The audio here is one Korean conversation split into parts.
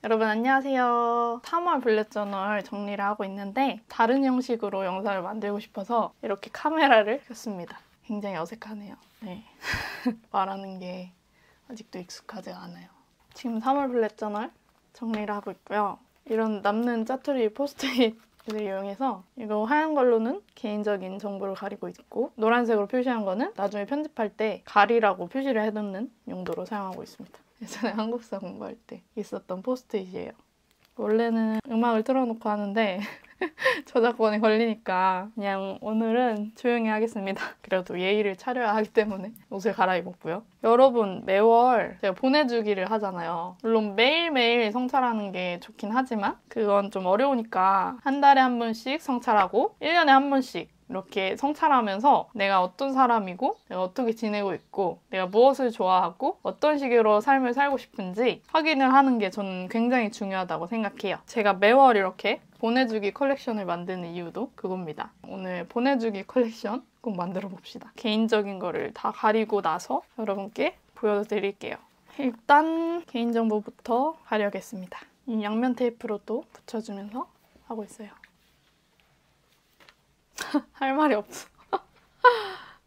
여러분 안녕하세요. 3월 블랙 저널 정리를 하고 있는데 다른 형식으로 영상을 만들고 싶어서 이렇게 카메라를 켰습니다. 굉장히 어색하네요. 네. 말하는 게 아직도 익숙하지가 않아요. 지금 3월 블랙 저널 정리를 하고 있고요. 이런 남는 짜투리 포스트잇을 이용해서 이거 하얀 걸로는 개인적인 정보를 가리고 있고 노란색으로 표시한 거는 나중에 편집할 때 가리라고 표시를 해놓는 용도로 사용하고 있습니다. 예전에 한국사 공부할 때 있었던 포스트잇이에요. 원래는 음악을 틀어놓고 하는데 저작권이 걸리니까 그냥 오늘은 조용히 하겠습니다. 그래도 예의를 차려야 하기 때문에 옷을 갈아입었고요. 여러분 매월 제가 보내주기를 하잖아요. 물론 매일매일 성찰하는 게 좋긴 하지만 그건 좀 어려우니까 한 달에 한 번씩 성찰하고 1년에 한 번씩 이렇게 성찰하면서 내가 어떤 사람이고 내가 어떻게 지내고 있고 내가 무엇을 좋아하고 어떤 식으로 삶을 살고 싶은지 확인을 하는 게 저는 굉장히 중요하다고 생각해요. 제가 매월 이렇게 보내주기 컬렉션을 만드는 이유도 그겁니다. 오늘 보내주기 컬렉션 꼭 만들어 봅시다. 개인적인 거를 다 가리고 나서 여러분께 보여드릴게요. 일단 개인정보부터 가려겠습니다. 이 양면 테이프로 또 붙여주면서 하고 있어요. 할 말이 없어.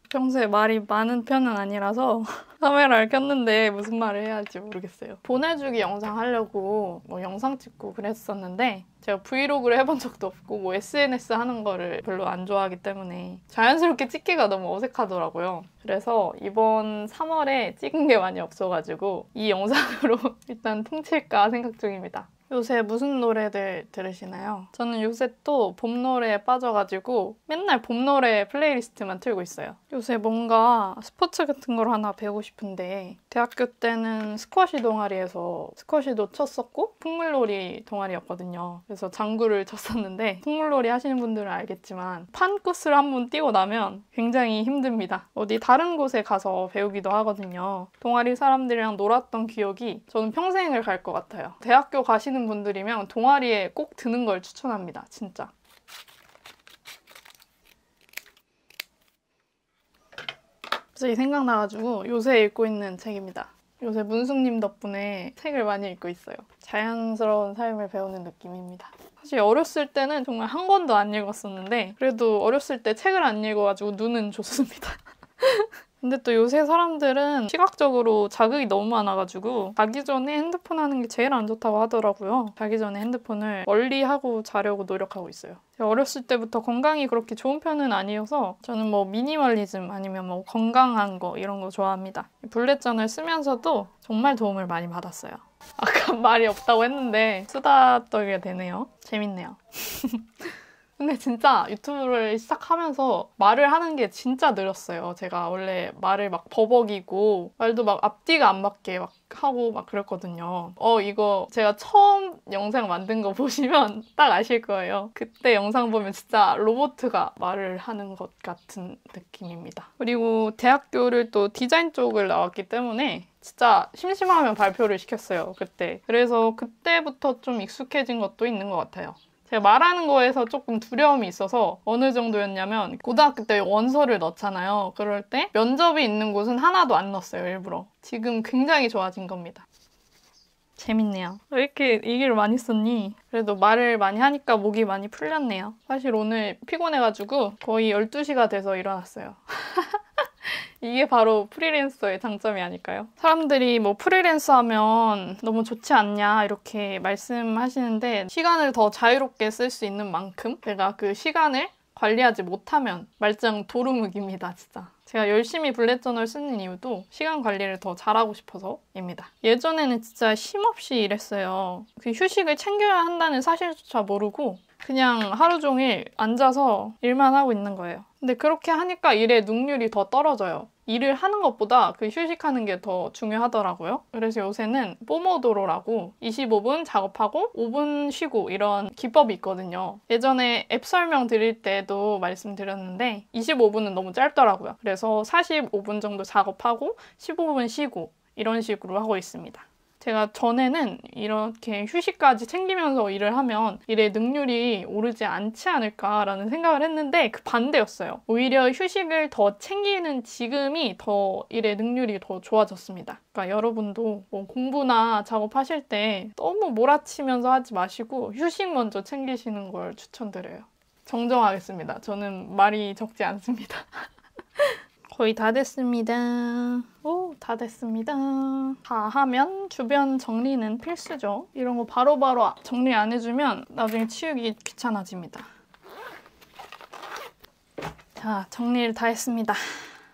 평소에 말이 많은 편은 아니라서 카메라를 켰는데 무슨 말을 해야 할지 모르겠어요. 보내주기 영상 하려고 영상 찍고 그랬었는데 제가 브이로그를 해본 적도 없고 SNS 하는 거를 별로 안 좋아하기 때문에 자연스럽게 찍기가 너무 어색하더라고요. 그래서 이번 3월에 찍은 게 많이 없어가지고 이 영상으로 일단 퉁칠까 생각 중입니다. 요새 무슨 노래들 들으시나요? 저는 요새 또 봄 노래에 빠져가지고 맨날 봄 노래 플레이리스트만 틀고 있어요. 요새 뭔가 스포츠 같은 걸 하나 배우고 싶은데 대학교 때는 스쿼시 동아리에서 스쿼시도 쳤었고 풍물놀이 동아리였거든요. 그래서 장구를 쳤었는데 풍물놀이 하시는 분들은 알겠지만 판코스를 한번 뛰고 나면 굉장히 힘듭니다. 어디 다른 곳에 가서 배우기도 하거든요. 동아리 사람들이랑 놀았던 기억이 저는 평생을 갈 것 같아요. 대학교 가시는 분들이면 동아리에 꼭 드는 걸 추천합니다. 진짜. 갑자기 생각나가지고 요새 읽고 있는 책입니다. 요새 문숙님 덕분에 책을 많이 읽고 있어요. 자연스러운 삶을 배우는 느낌입니다. 사실 어렸을 때는 정말 한 권도 안 읽었었는데 그래도 어렸을 때 책을 안 읽어가지고 눈은 좋습니다. 근데 또 요새 사람들은 시각적으로 자극이 너무 많아가지고 자기 전에 핸드폰 하는 게 제일 안 좋다고 하더라고요. 자기 전에 핸드폰을 멀리 하고 자려고 노력하고 있어요. 제가 어렸을 때부터 건강이 그렇게 좋은 편은 아니어서 저는 미니멀리즘 아니면 건강한 거 이런 거 좋아합니다. 블랙 저널 쓰면서도 정말 도움을 많이 받았어요. 아까 말이 없다고 했는데 수다 떨게 되네요. 재밌네요. 근데 진짜 유튜브를 시작하면서 말을 하는 게 진짜 늘었어요. 제가 원래 말을 버벅이고 말도 앞뒤가 안 맞게 하고 그랬거든요. 이거 제가 처음 영상 만든 거 보시면 딱 아실 거예요. 그때 영상 보면 진짜 로봇가 말을 하는 것 같은 느낌입니다. 그리고 대학교를 또 디자인 쪽을 나왔기 때문에 진짜 심심하면 발표를 시켰어요, 그때. 그래서 그때부터 좀 익숙해진 것도 있는 것 같아요. 제가 말하는 거에서 조금 두려움이 있어서 어느 정도였냐면 고등학교 때 원서를 넣잖아요. 그럴 때 면접이 있는 곳은 하나도 안 넣었어요, 일부러. 지금 굉장히 좋아진 겁니다. 재밌네요. 왜 이렇게 얘기를 많이 썼니? 그래도 말을 많이 하니까 목이 많이 풀렸네요. 사실 오늘 피곤해가지고 거의 12시가 돼서 일어났어요. 이게 바로 프리랜서의 장점이 아닐까요? 사람들이 프리랜서 하면 너무 좋지 않냐 이렇게 말씀하시는데 시간을 더 자유롭게 쓸 수 있는 만큼 제가 그 시간을 관리하지 못하면 말짱 도루묵입니다, 진짜. 제가 열심히 블랙 저널 쓰는 이유도 시간 관리를 더 잘하고 싶어서입니다. 예전에는 진짜 쉼없이 일했어요. 그 휴식을 챙겨야 한다는 사실조차 모르고 그냥 하루 종일 앉아서 일만 하고 있는 거예요. 근데 그렇게 하니까 일의 능률이 더 떨어져요. 일을 하는 것보다 그 휴식하는 게 더 중요하더라고요. 그래서 요새는 포모도로라고 25분 작업하고 5분 쉬고 이런 기법이 있거든요. 예전에 앱 설명 드릴 때도 말씀드렸는데 25분은 너무 짧더라고요. 그래서 45분 정도 작업하고 15분 쉬고 이런 식으로 하고 있습니다. 제가 전에는 이렇게 휴식까지 챙기면서 일을 하면 일의 능률이 오르지 않지 않을까라는 생각을 했는데 그 반대였어요. 오히려 휴식을 더 챙기는 지금이 더 일의 능률이 더 좋아졌습니다. 그러니까 여러분도 뭐 공부나 작업하실 때 너무 몰아치면서 하지 마시고 휴식 먼저 챙기시는 걸 추천드려요. 정정하겠습니다. 저는 말이 적지 않습니다. 거의 다 됐습니다. 오, 다 됐습니다. 다 하면 주변 정리는 필수죠. 이런 거 바로바로 정리 안 해주면 나중에 치우기 귀찮아집니다. 자, 정리를 다 했습니다.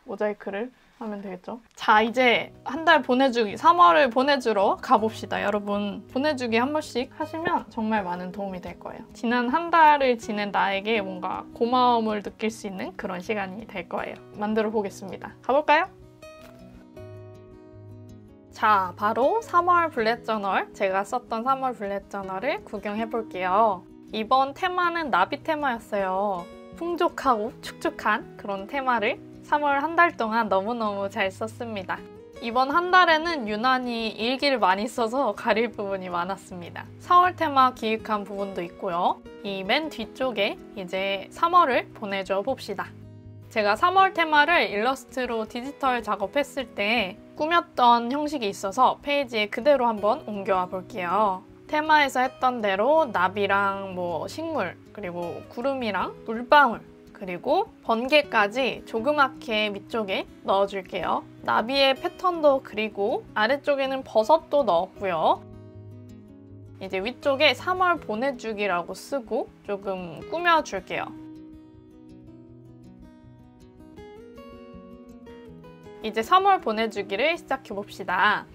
모자이크를 하면 되겠죠? 자, 이제 한 달 보내주기, 3월을 보내주러 가봅시다. 여러분, 보내주기 한 번씩 하시면 정말 많은 도움이 될 거예요. 지난 한 달을 지낸 나에게 뭔가 고마움을 느낄 수 있는 그런 시간이 될 거예요. 만들어 보겠습니다. 가볼까요? 자, 바로 3월 블렛 저널, 제가 썼던 3월 블렛 저널을 구경해 볼게요. 이번 테마는 나비 테마였어요. 풍족하고 축축한 그런 테마를 3월 한 달 동안 너무너무 잘 썼습니다. 이번 한 달에는 유난히 일기를 많이 써서 가릴 부분이 많았습니다. 4월 테마 기획한 부분도 있고요. 이 맨 뒤쪽에 이제 3월을 보내줘 봅시다. 제가 3월 테마를 일러스트로 디지털 작업했을 때 꾸몄던 형식이 있어서 페이지에 그대로 한번 옮겨와 볼게요. 테마에서 했던 대로 나비랑 뭐 식물, 그리고 구름이랑 물방울, 그리고 번개까지 조그맣게 밑쪽에 넣어줄게요. 나비의 패턴도 그리고 아래쪽에는 버섯도 넣었고요. 이제 위쪽에 3월 보내주기라고 쓰고 조금 꾸며줄게요. 이제 3월 보내주기를 시작해봅시다.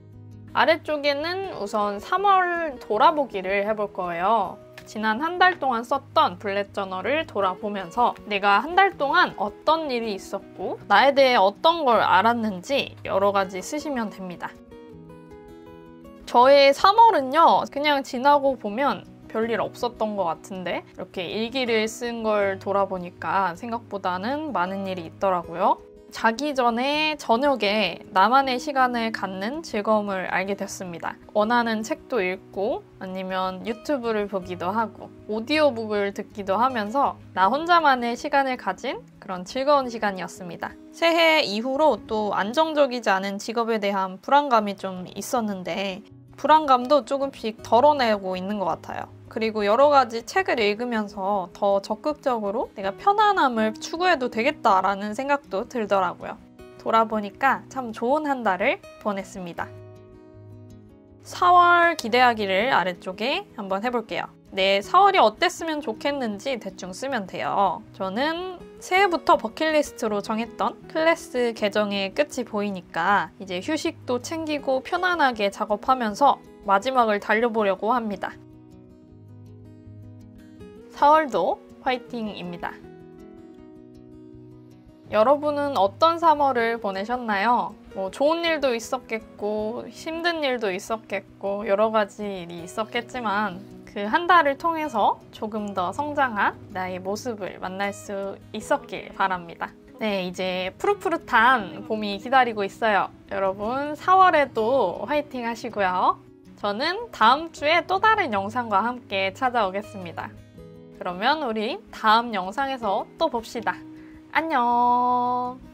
아래쪽에는 우선 3월 돌아보기를 해볼 거예요. 지난 한 달 동안 썼던 블렛 저널을 돌아보면서 내가 한 달 동안 어떤 일이 있었고 나에 대해 어떤 걸 알았는지 여러 가지 쓰시면 됩니다. 저의 3월은요, 그냥 지나고 보면 별일 없었던 것 같은데 이렇게 일기를 쓴 걸 돌아보니까 생각보다는 많은 일이 있더라고요. 자기 전에 저녁에 나만의 시간을 갖는 즐거움을 알게 됐습니다. 원하는 책도 읽고 아니면 유튜브를 보기도 하고 오디오북을 듣기도 하면서 나 혼자만의 시간을 가진 그런 즐거운 시간이었습니다. 새해 이후로 또 안정적이지 않은 직업에 대한 불안감이 좀 있었는데 불안감도 조금씩 덜어내고 있는 것 같아요. 그리고 여러 가지 책을 읽으면서 더 적극적으로 내가 편안함을 추구해도 되겠다라는 생각도 들더라고요. 돌아보니까 참 좋은 한 달을 보냈습니다. 4월 기대하기를 아래쪽에 한번 해볼게요. 내 4월이 어땠으면 좋겠는지 대충 쓰면 돼요. 저는 새해부터 버킷리스트로 정했던 클래스 개정의 끝이 보이니까 이제 휴식도 챙기고 편안하게 작업하면서 마지막을 달려보려고 합니다. 4월도 화이팅입니다. 여러분은 어떤 3월을 보내셨나요? 뭐 좋은 일도 있었겠고 힘든 일도 있었겠고 여러 가지 일이 있었겠지만 그 한 달을 통해서 조금 더 성장한 나의 모습을 만날 수 있었길 바랍니다. 네, 이제 푸릇푸릇한 봄이 기다리고 있어요. 여러분 4월에도 화이팅 하시고요. 저는 다음 주에 또 다른 영상과 함께 찾아오겠습니다. 그러면 우리 다음 영상에서 또 봅시다. 안녕!